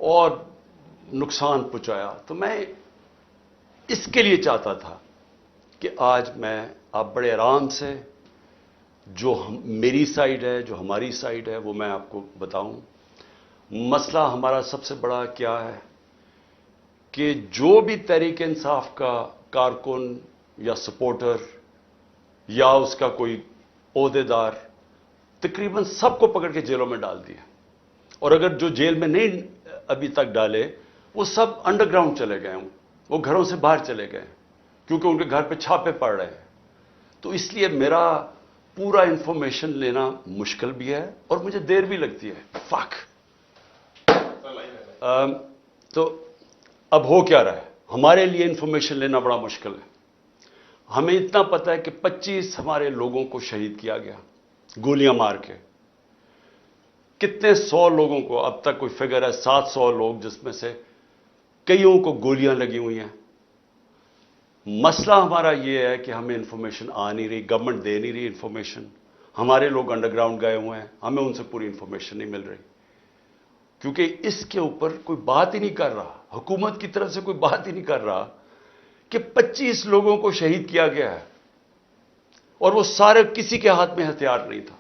اور نقصان پہنچایا. تو میں اس کے لیے چاہتا تھا کہ آج میں آپ بڑے آرام سے جو میری سائڈ ہے، جو ہماری سائڈ ہے، وہ میں آپ کو بتاؤں. مسئلہ ہمارا سب سے بڑا کیا ہے کہ جو بھی تحریک انصاف کا کارکن یا سپورٹر یا اس کا کوئی عہدیدار، تقریباً سب کو پکڑ کے جیلوں میں ڈال دیا. اور اگر جو جیل میں نہیں ابھی تک ڈالے، وہ سب انڈر گراؤنڈ چلے گئے ہوں، وہ گھروں سے باہر چلے گئے کیونکہ ان کے گھر پہ چھاپے پڑ رہے ہیں. تو اس لیے میرا پورا انفارمیشن لینا مشکل بھی ہے اور مجھے دیر بھی لگتی ہے. فاک. تو اب ہو کیا رہا ہے؟ ہمارے لیے انفارمیشن لینا بڑا مشکل ہے. ہمیں اتنا پتا ہے کہ 25 ہمارے لوگوں کو شہید کیا گیا گولیاں مار کے. کتنے 100 لوگوں کو، اب تک کوئی فگر ہے 700 لوگ، جس میں سے کئیوں کو گولیاں لگی ہوئی ہیں. مسئلہ ہمارا یہ ہے کہ ہمیں انفارمیشن آ نہیں رہی، گورنمنٹ دے نہیں رہی انفارمیشن. ہمارے لوگ انڈر گراؤنڈ گئے ہوئے ہیں، ہمیں ان سے پوری انفارمیشن نہیں مل رہی کیونکہ اس کے اوپر کوئی بات ہی نہیں کر رہا. حکومت کی طرف سے کوئی بات ہی نہیں کر رہا کہ 25 لوگوں کو شہید کیا گیا ہے اور وہ سارے کسی کے ہاتھ میں ہتھیار نہیں تھا.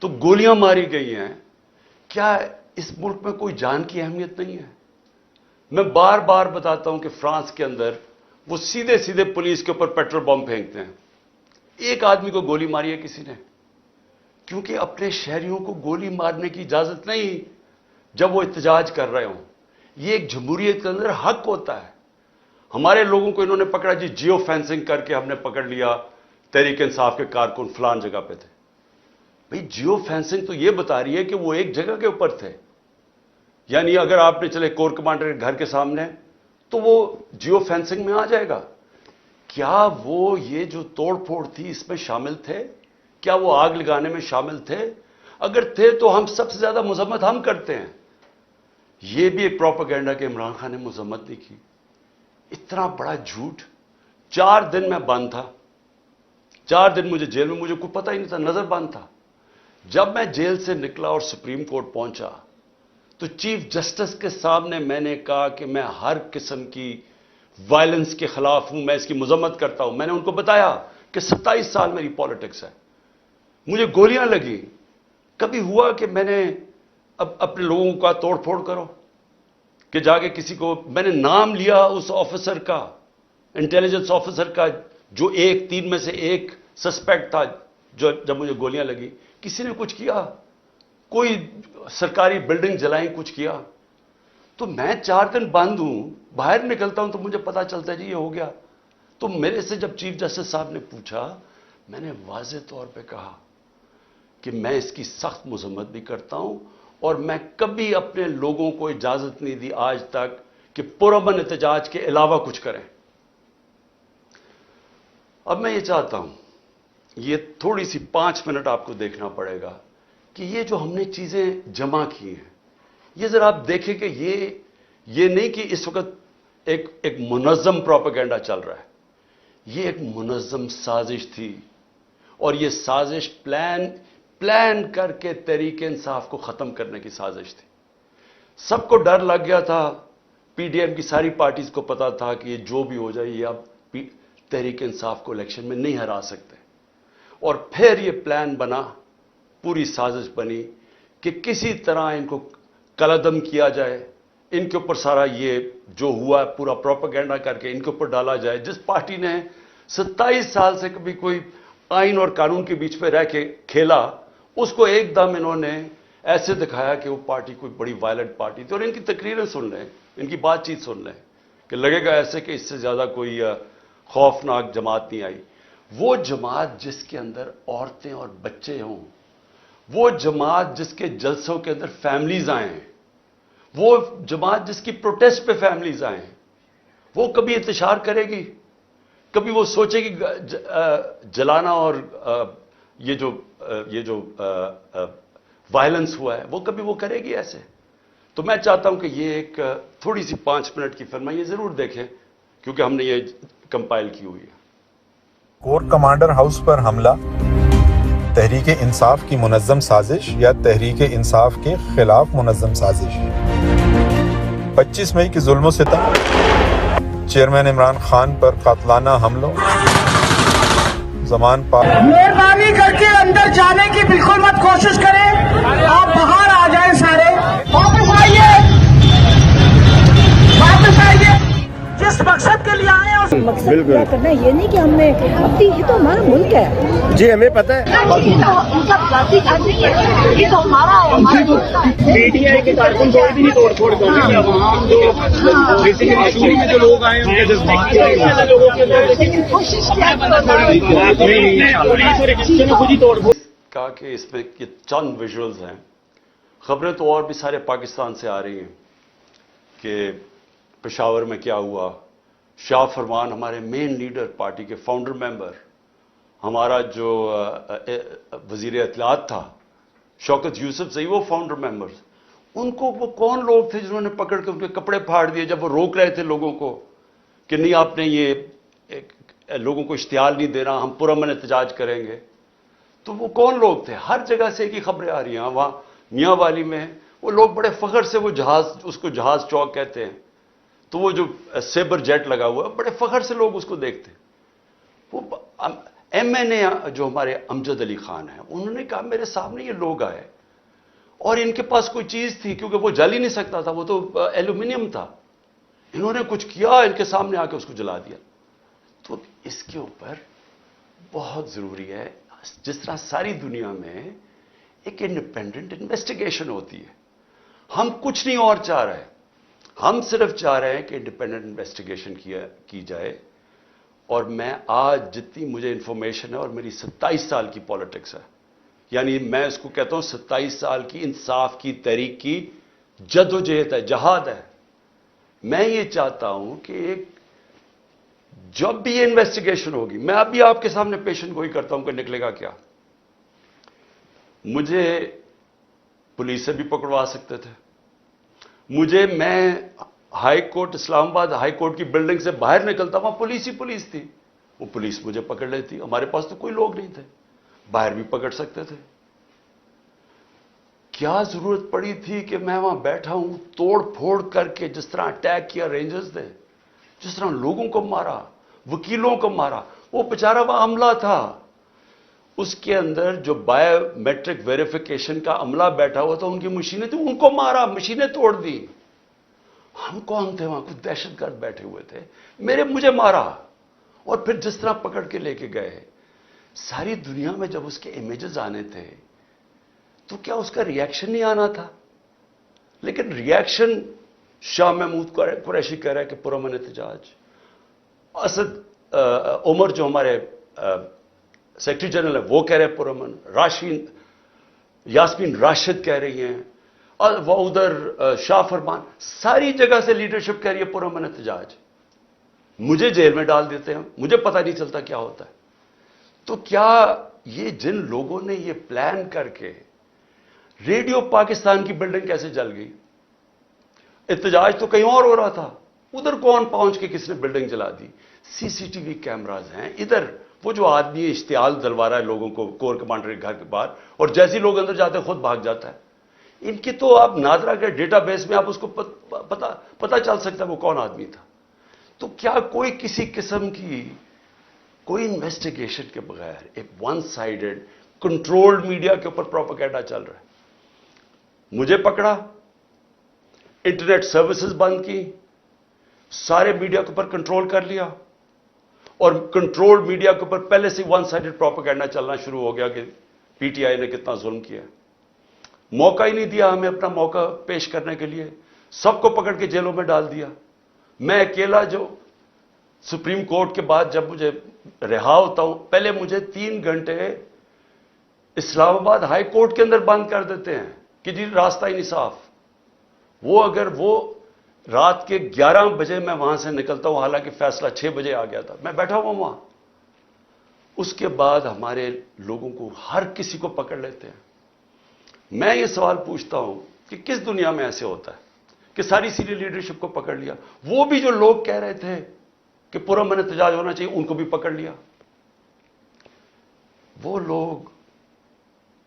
تو گولیاں ماری گئی ہیں. کیا اس ملک میں کوئی جان کی اہمیت نہیں ہے؟ میں بار بار بتاتا ہوں کہ فرانس کے اندر وہ سیدھے سیدھے پولیس کے اوپر پیٹرول بم پھینکتے ہیں. ایک آدمی کو گولی ماری ہے کسی نے، کیونکہ اپنے شہریوں کو گولی مارنے کی اجازت نہیں جب وہ احتجاج کر رہے ہوں. یہ ایک جمہوریت کے اندر حق ہوتا ہے. ہمارے لوگوں کو انہوں نے پکڑا، جیو فینسنگ کر کے ہم نے پکڑ لیا تحریک انصاف کے کارکن فلان جگہ پہ تھے. بھئی جیو فینسنگ تو یہ بتا رہی ہے کہ وہ ایک جگہ کے اوپر تھے. یعنی اگر آپ نے چلے کور کمانڈر کے گھر کے سامنے تو وہ جیو فینسنگ میں آ جائے گا. کیا وہ یہ جو توڑ پھوڑ تھی اس میں شامل تھے؟ کیا وہ آگ لگانے میں شامل تھے؟ اگر تھے تو ہم سب سے زیادہ مذمت ہم کرتے ہیں. یہ بھی ایک پروپیگنڈا کہ عمران خان نے مذمت نہیں کی. اتنا بڑا جھوٹ. 4 دن میں بند تھا، 4 دن مجھے جیل میں، مجھے کوئی پتہ ہی نہیں تھا، نظر بند تھا. جب میں جیل سے نکلا اور سپریم کورٹ پہنچا تو چیف جسٹس کے سامنے میں نے کہا کہ میں ہر قسم کی وائلنس کے خلاف ہوں، میں اس کی مذمت کرتا ہوں. میں نے ان کو بتایا کہ 27 سال میری پالیٹکس ہے، مجھے گولیاں لگی. کبھی ہوا کہ میں نے اب اپنے لوگوں کا توڑ پھوڑ کرو کہ جا کے کسی کو، میں نے نام لیا اس آفیسر کا، انٹیلیجنس آفیسر کا، جو 3 میں سے ایک سسپیکٹ تھا جب مجھے گولیاں لگی. کسی نے کچھ کیا؟ کوئی سرکاری بلڈنگ جلائیں، کچھ کیا؟ تو میں 4 دن بند ہوں، باہر نکلتا ہوں تو مجھے پتا چلتا ہے جی یہ ہو گیا. تو میرے سے جب چیف جسٹس صاحب نے پوچھا، میں نے واضح طور پہ کہا کہ میں اس کی سخت مذمت بھی کرتا ہوں اور میں کبھی اپنے لوگوں کو اجازت نہیں دی آج تک کہ پرامن احتجاج کے علاوہ کچھ کریں. اب میں یہ چاہتا ہوں، یہ تھوڑی سی 5 منٹ آپ کو دیکھنا پڑے گا کہ یہ جو ہم نے چیزیں جمع کی ہیں، یہ ذرا آپ دیکھیں کہ یہ نہیں کہ اس وقت ایک منظم پروپیگنڈا چل رہا ہے. یہ ایک منظم سازش تھی اور یہ سازش پلان کر کے تحریک انصاف کو ختم کرنے کی سازش تھی. سب کو ڈر لگ گیا تھا، پی ڈی ایم کی ساری پارٹیز کو پتا تھا کہ یہ جو بھی ہو جائے یہ اب تحریک انصاف کو الیکشن میں نہیں ہرا سکتے. اور پھر یہ پلان بنا، پوری سازش بنی کہ کسی طرح ان کو کلعدم کیا جائے، ان کے اوپر سارا یہ جو ہوا ہے پورا پروپیگنڈا کر کے ان کے اوپر ڈالا جائے. جس پارٹی نے 27 سال سے کبھی کوئی آئین اور قانون کے بیچ پہ رہ کے کھیلا، اس کو ایک دم انہوں نے ایسے دکھایا کہ وہ پارٹی کوئی بڑی وائلنٹ پارٹی تھی. اور ان کی تقریریں سن لیں، ان کی بات چیت سن لیں کہ لگے گا ایسے کہ اس سے زیادہ کوئی خوفناک جماعت نہیں آئی. وہ جماعت جس کے اندر عورتیں اور بچے ہوں، وہ جماعت جس کے جلسوں کے اندر فیملیز آئیں، وہ جماعت جس کی پروٹیسٹ پہ فیملیز آئیں، وہ کبھی انتشار کرے گی؟ کبھی وہ سوچے گی جلانا اور یہ جو وائلنس ہوا ہے وہ کبھی وہ کرے گی ایسے؟ تو میں چاہتا ہوں کہ یہ ایک تھوڑی سی 5 منٹ کی فلم ہے، یہ ضرور دیکھیں کیونکہ ہم نے یہ کمپائل کی ہوئی ہے. کور کمانڈر ہاؤس پر حملہ، تحریک انصاف کی منظم سازش یا تحریک انصاف کے خلاف منظم سازش؟ 25 مئی کے ظلم و ستم، چیئرمین عمران خان پر قاتلانہ حملوں، زمان پا مہربانی کر کے اندر جانے کی بالکل مت کوشش کریں، آپ باہر آ جائیں سارے، واپس آئیے، واپس آئیے، جس مقصد کے لیے آئے ہیں اس مقصد پورا کرنا ہے، یہ نہیں کہ ہم نے اپنی، یہ تو ہمارا ملک ہے جی ہمیں پتہ ہے یہ تو ہمارا ہے، پی آئی کے کارکن کوئی بھی نہیں توڑ پھوڑ کر رہے ہیں، وہاں جو بیسیکلی شروع میں جو لوگ آئے ہیں ان کے جذبات لوگوں کے کوشش کہا کہ اس میں یہ چند ویژولز ہیں، خبریں تو اور بھی سارے پاکستان سے آ رہی ہیں کہ پشاور میں کیا ہوا، شاہ فرمان ہمارے مین لیڈر، پارٹی کے فاؤنڈر ممبر، ہمارا جو وزیر اطلاعات تھا شوکت یوسف زئی، وہ فاؤنڈر ممبرز، ان کو وہ کون لوگ تھے جنہوں نے پکڑ کے ان کے کپڑے پھاڑ دیے جب وہ روک رہے تھے لوگوں کو کہ نہیں آپ نے یہ لوگوں کو اشتعال نہیں دینا، ہم پرامن احتجاج کریں گے؟ تو وہ کون لوگ تھے؟ ہر جگہ سے ایک ہی خبریں آ رہی ہیں، وہاں میاں والی میں وہ لوگ بڑے فخر سے وہ جہاز، اس کو جہاز چوک کہتے ہیں، تو وہ جو سیبر جیٹ لگا ہوا ہے بڑے فخر سے لوگ اس کو دیکھتے ہیں۔ وہ ایم این اے جو ہمارے امجد علی خان ہیں، انہوں نے کہا میرے سامنے یہ لوگ آئے اور ان کے پاس کوئی چیز تھی کیونکہ وہ جل ہی نہیں سکتا تھا، وہ تو ایلومینیم تھا، انہوں نے کچھ کیا، ان کے سامنے آ کے اس کو جلا دیا۔ تو اس کے اوپر بہت ضروری ہے، جس طرح ساری دنیا میں ایک انڈیپینڈنٹ انویسٹیگیشن ہوتی ہے، ہم کچھ نہیں اور چاہ رہے، ہم صرف چاہ رہے ہیں کہ انڈیپینڈنٹ انویسٹیگیشن کی جائے۔ اور میں آج جتنی مجھے انفارمیشن ہے، اور میری 27 سال کی پالیٹکس ہے، یعنی میں اس کو کہتا ہوں 27 سال کی انصاف کی تحریک کی جد و جہد ہے، جہاد ہے، میں یہ چاہتا ہوں کہ ایک جب بھی یہ انویسٹیگیشن ہوگی، میں ابھی آپ کے سامنے پیشن گوئی کرتا ہوں کہ نکلے گا کیا۔ مجھے پولیس سے بھی پکڑوا سکتے تھے، میں ہائی کورٹ، اسلام آباد ہائی کورٹ کی بلڈنگ سے باہر نکلتا، وہاں پولیس ہی پولیس تھی، وہ پولیس مجھے پکڑ لیتی، ہمارے پاس تو کوئی لوگ نہیں تھے، باہر بھی پکڑ سکتے تھے۔ کیا ضرورت پڑی تھی کہ میں وہاں بیٹھا ہوں، توڑ پھوڑ کر کے جس طرح اٹیک کیا رینجرز نے، جس طرح لوگوں کو مارا، وکیلوں کو مارا، وہ بیچارہ وہاں عملہ تھا، اس کے اندر جو بایو میٹرک ویریفیکیشن کا عملہ بیٹھا ہوا تھا، ان کی مشینیں تھیں، ان کو مارا، مشینیں توڑ دی۔ ہم کون تھے وہاں؟ کچھ دہشت گرد بیٹھے ہوئے تھے، مجھے مارا، اور پھر جس طرح پکڑ کے لے کے گئے، ساری دنیا میں جب اس کے امیجز آنے تھے تو کیا اس کا ریاکشن نہیں آنا تھا؟ لیکن ریاکشن شاہ محمود قریشی کہہ رہا ہے کہ پرامن احتجاج، اسد عمر جو ہمارے سیکرٹری جنرل ہے وہ کہہ رہے ہیں پرامن، یاسمین راشد کہہ رہی ہیں، اور وہ ادھر شاہ فرمان، ساری جگہ سے لیڈرشپ کہہ رہی ہے پرامن احتجاج، مجھے جیل میں ڈال دیتے ہیں، مجھے پتہ نہیں چلتا کیا ہوتا ہے۔ تو کیا یہ جن لوگوں نے یہ پلان کر کے، ریڈیو پاکستان کی بلڈنگ کیسے جل گئی؟ احتجاج تو کہیں اور ہو رہا تھا، ادھر کون پہنچ کے کس نے بلڈنگ جلا دی؟ سی سی ٹی وی کیمراز ہیں ادھر، وہ جو آدمی اشتعال دلوا رہا ہے لوگوں کو کور کمانڈر کے گھر کے باہر، اور جیسے لوگ اندر جاتے ہیں خود بھاگ جاتا ہے۔ ان کی تو آپ نادرا کے ڈیٹا بیس میں آپ اس کو پتہ چل سکتا ہے وہ کون آدمی تھا۔ تو کیا کوئی کسی قسم کی کوئی انویسٹیگیشن کے بغیر ایک ون سائیڈڈ کنٹرولڈ میڈیا کے اوپر پروپیگنڈا چل رہا ہے؟ مجھے پکڑا، انٹرنیٹ سروسز بند کی، سارے میڈیا کے اوپر کنٹرول کر لیا، اور کنٹرول میڈیا کے اوپر پہلے سے ون سائیڈڈ پروپیگنڈا چلنا شروع ہو گیا کہ پی ٹی آئی نے کتنا ظلم کیا، موقع ہی نہیں دیا ہمیں اپنا موقع پیش کرنے کے لیے، سب کو پکڑ کے جیلوں میں ڈال دیا۔ میں اکیلا جو سپریم کورٹ کے بعد جب مجھے رہا ہوتا ہوں، پہلے مجھے 3 گھنٹے اسلام آباد ہائی کورٹ کے اندر بند کر دیتے ہیں کہ جی راستہ ہی نہیں صاف۔ وہ اگر وہ رات کے 11 بجے میں وہاں سے نکلتا ہوں، حالانکہ فیصلہ 6 بجے آ گیا تھا، میں بیٹھا ہوا وہاں، اس کے بعد ہمارے لوگوں کو ہر کسی کو پکڑ لیتے ہیں۔ میں یہ سوال پوچھتا ہوں کہ کس دنیا میں ایسے ہوتا ہے کہ ساری سینئر لیڈرشپ کو پکڑ لیا؟ وہ بھی جو لوگ کہہ رہے تھے کہ پرامن احتجاج ہونا چاہیے، ان کو بھی پکڑ لیا۔ وہ لوگ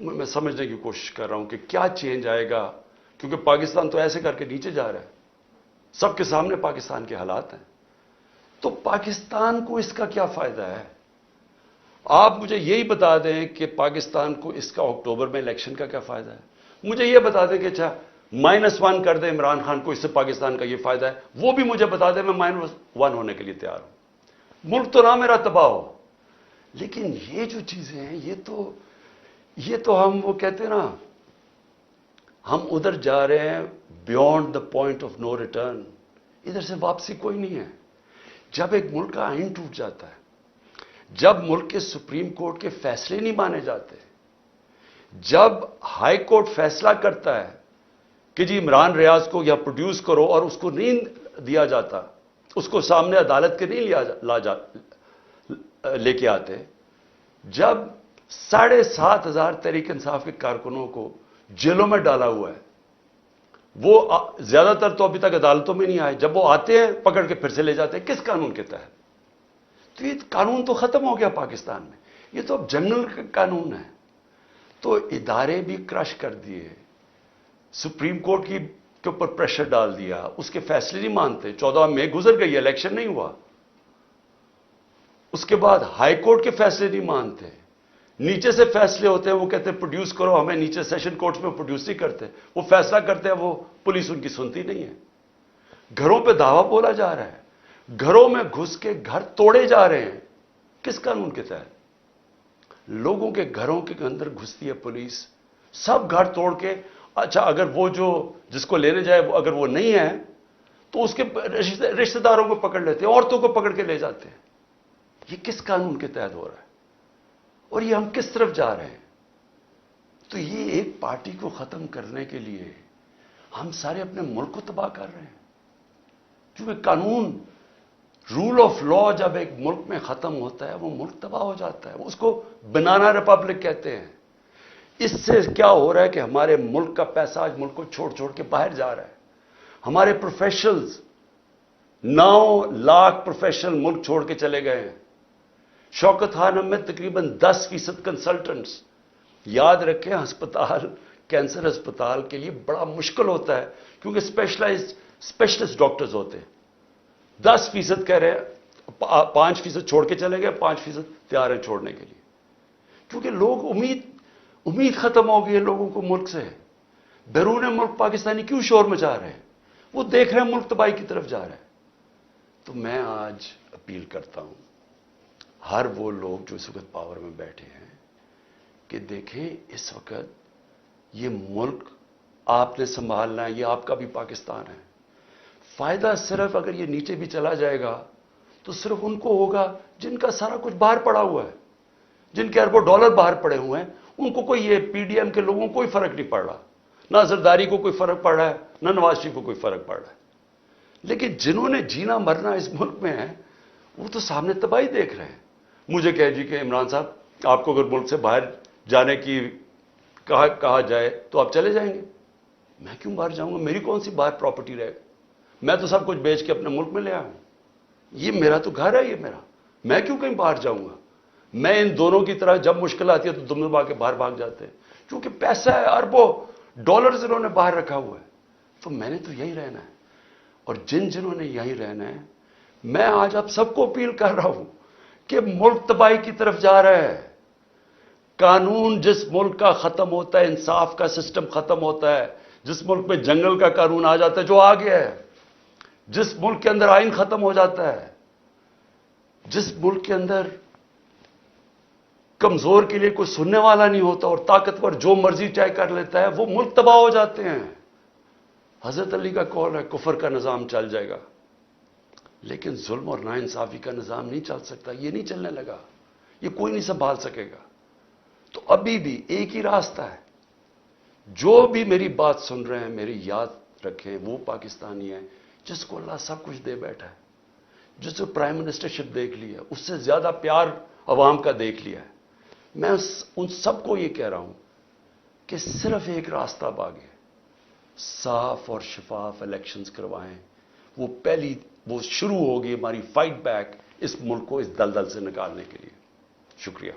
میں سمجھنے کی کوشش کر رہا ہوں کہ کیا چینج آئے گا، کیونکہ پاکستان تو ایسے کر کے نیچے جا رہا ہے، سب کے سامنے پاکستان کے حالات ہیں. تو پاکستان کو اس کا کیا فائدہ ہے؟ آپ مجھے یہی بتا دیں کہ پاکستان کو اس کا اکتوبر میں الیکشن کا کیا فائدہ ہے. مجھے یہ بتا دیں کہ اچھا -1 کر دیں عمران خان کو، اس سے پاکستان کا یہ فائدہ ہے، وہ بھی مجھے بتا دیں، میں -1 ہونے کے لیے تیار ہوں. ملک تو نہ میرا تباہ ہو، لیکن یہ جو چیزیں ہیں یہ تو ہم وہ کہتے ہیں نا، ہم ادھر جا رہے ہیں beyond the point of no return, ادھر سے واپسی کوئی نہیں ہے. جب ایک ملک کا آئین ٹوٹ جاتا ہے، جب ملک کے سپریم کورٹ کے فیصلے نہیں مانے جاتے، جب ہائی کورٹ فیصلہ کرتا ہے کہ جی عمران ریاض کو یا پروڈیوس کرو اور اس کو نہیں دیا جاتا، اس کو سامنے عدالت کے نہیں لے کے آتے، جب 7,500 تحریک انصاف کے کارکنوں کو جیلوں میں ڈالا ہوا ہے، وہ زیادہ تر تو ابھی تک عدالتوں میں نہیں آئے، جب وہ آتے ہیں پکڑ کے پھر سے لے جاتے ہیں، کس قانون کے تحت؟ تو یہ قانون تو ختم ہو گیا پاکستان میں، یہ تو اب جنرل قانون ہے. تو ادارے بھی کرش کر دیے، سپریم کورٹ کے اوپر پریشر ڈال دیا، اس کے فیصلے نہیں مانتے. 14 مئی گزر گئی، الیکشن نہیں ہوا. اس کے بعد ہائی کورٹ کے فیصلے نہیں مانتے، نیچے سے فیصلے ہوتے ہیں، وہ کہتے ہیں پروڈیوس کرو، ہمیں نیچے سیشن کورٹس میں پروڈیوس نہیں کرتے، وہ فیصلہ کرتے ہیں، وہ پولیس ان کی سنتی نہیں ہے. گھروں پہ دعویٰ بولا جا رہا ہے، گھروں میں گھس کے گھر توڑے جا رہے ہیں، کس قانون کے تحت؟ لوگوں کے گھروں کے اندر گھستی ہے پولیس، سب گھر توڑ کے. اچھا اگر وہ جس کو لینے جائے اگر وہ نہیں ہے تو اس کے رشتہ داروں کو پکڑ لیتے ہیں، عورتوں کو پکڑ کے لے جاتے ہیں. یہ کس قانون کے تحت ہو رہا ہے اور یہ ہم کس طرف جا رہے ہیں؟ تو یہ ایک پارٹی کو ختم کرنے کے لیے ہم سارے اپنے ملک کو تباہ کر رہے ہیں. کیونکہ قانون، رول آف لا جب ایک ملک میں ختم ہوتا ہے وہ ملک تباہ ہو جاتا ہے. اس کو بنانا ریپبلک کہتے ہیں. اس سے کیا ہو رہا ہے کہ ہمارے ملک کا پیسہ آج ملک کو چھوڑ چھوڑ کے باہر جا رہا ہے. ہمارے پروفیشنلز 9 لاکھ پروفیشنل ملک چھوڑ کے چلے گئے ہیں. شوکت خانم میں تقریباً 10% کنسلٹنٹس. یاد رکھیں ہسپتال، کینسر ہسپتال کے لیے بڑا مشکل ہوتا ہے کیونکہ اسپیشلسٹ ڈاکٹرز ہوتے ہیں. 10% کہہ رہے ہیں، 5% چھوڑ کے چلے گئے، 5% تیار ہیں چھوڑنے کے لیے. کیونکہ لوگ امید ختم ہو گئی ہے لوگوں کو ملک سے. بیرون ملک پاکستانی کیوں شور مچا رہے ہیں؟ وہ دیکھ رہے ہیں ملک تباہی کی طرف جا رہے ہیں. تو میں آج اپیل کرتا ہوں ہر وہ لوگ جو اس وقت پاور میں بیٹھے ہیں کہ دیکھیں اس وقت یہ ملک آپ نے سنبھالنا ہے، یہ آپ کا بھی پاکستان ہے. فائدہ صرف اگر یہ نیچے بھی چلا جائے گا تو صرف ان کو ہوگا جن کا سارا کچھ باہر پڑا ہوا ہے، جن کے اربوں ڈالر باہر پڑے ہوئے ہیں. ان کو کوئی، یہ پی ڈی ایم کے لوگوں کو کوئی فرق نہیں پڑ رہا، نہ زرداری کو کوئی فرق پڑ رہا ہے، نہ نواز شریف کو کوئی فرق پڑ رہا ہے. لیکن جنہوں نے جینا مرنا اس ملک میں ہے وہ تو سامنے تباہی دیکھ رہے ہیں. مجھے کہہ جی کہ عمران صاحب آپ کو اگر ملک سے باہر جانے کی کہا جائے تو آپ چلے جائیں گے. میں کیوں باہر جاؤں گا؟ میری کون سی باہر پراپرٹی رہے گا؟ میں تو سب کچھ بیچ کے اپنے ملک میں لے آیا ہوں. یہ میرا تو گھر ہے، یہ میرا، میں کیوں کہیں باہر جاؤں گا؟ میں ان دونوں کی طرح جب مشکل آتی ہے تو دم دبا کے باہر بھاگ جاتے ہیں، کیونکہ پیسہ ہے، اربوں ڈالرز انہوں نے باہر رکھا ہوا ہے. تو میں نے تو یہی رہنا ہے، اور جنہوں نے یہی رہنا ہے، میں آج آپ سب کو اپیل کر رہا ہوں کہ ملک تباہی کی طرف جا رہا ہے. قانون جس ملک کا ختم ہوتا ہے، انصاف کا سسٹم ختم ہوتا ہے، جس ملک میں جنگل کا قانون آ جاتا ہے جو آ گیا ہے، جس ملک کے اندر آئین ختم ہو جاتا ہے، جس ملک کے اندر کمزور کے لیے کوئی سننے والا نہیں ہوتا اور طاقتور جو مرضی چاہے کر لیتا ہے، وہ ملک تباہ ہو جاتے ہیں. حضرت علی کا قول ہے کفر کا نظام چل جائے گا لیکن ظلم اور ناانصافی کا نظام نہیں چل سکتا. یہ نہیں چلنے لگا، یہ کوئی نہیں سنبھال سکے گا. تو ابھی بھی ایک ہی راستہ ہے. جو بھی میری بات سن رہے ہیں میری یاد رکھیں، وہ پاکستانی ہے جس کو اللہ سب کچھ دے بیٹھا ہے، جس کو پرائم منسٹرشپ دیکھ لی ہے، اس سے زیادہ پیار عوام کا دیکھ لیا ہے. میں ان سب کو یہ کہہ رہا ہوں کہ صرف ایک راستہ باقی ہے، صاف اور شفاف الیکشنز کروائیں. وہ شروع ہوگی ہماری فائٹ بیک اس ملک کو اس دلدل سے نکالنے کے لیے. شکریہ.